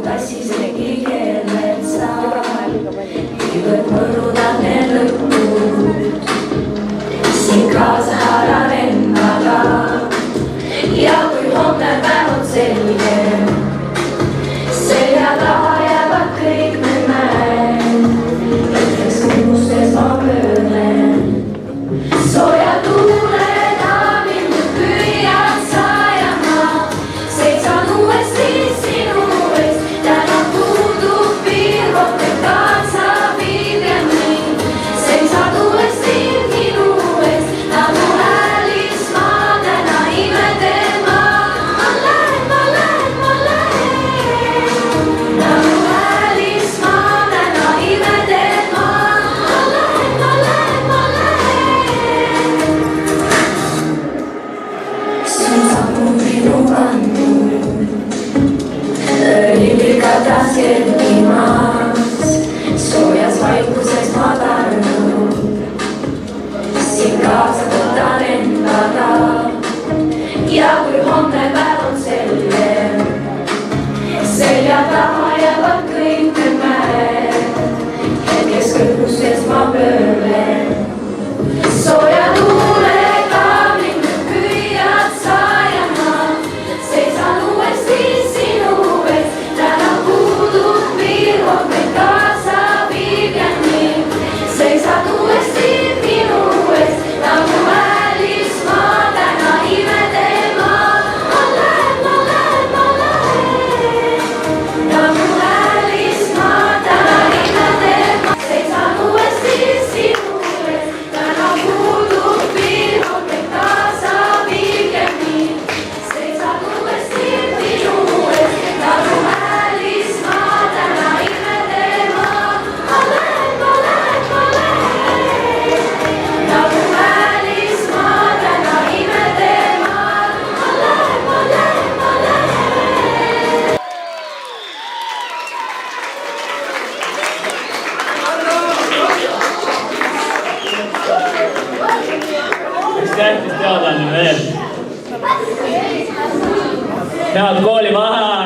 tassis tegi keeled sa, niivõrd mõnudad need lõpud. Siin kaasa haaran endaga ja kui homne päev on selge, selja taha jäävad kõik need mäed, hetkeks kõrgustes ma pöörlen. Sooja tuulega mind püüad sajama, seitsan uuesti sinu ees, täna puudub piir, rohkem kaasa viibjan mind. Seisad uuesti minu ees, nagu hälismaa, täna imede ma lähen, ma lähen, ma lähen. Nagu hälismaa, täna imede ma lähen, ma lähen, ma lähen. See on sammu minu kandnud, õlivilkatas kerkimas, soojas vaikuses ma tarnud. Siin kaasa võtan endaga ja kui homne päev on selge, selja taha jäävad kõik need mäed, hetkeks kõrgustes ma pöörlen. Sooja tuulega mind püüad sajama, seisan uuesti sinu ees, täna puudub piir, rohkem kaasa viibjan mind. Seisad uuesti minu ees, nagu hälismaa, täna imede ma lähen, ma lähen, ma lähen. Nagu hälismaa, täna imede ma seisan uuesti sinu ees, täna puudub piir, rohkem kaasa viibjan mind. Seisad uuesti minu ees, nagu hälismaa, täna imede ma lähen, ma lähen, ma lähen. Nagu hälismaa, täna imede ma lähen, ma lähen, ma lähen. Üks tähtis teadaanne veel. Head kooli vaheaega!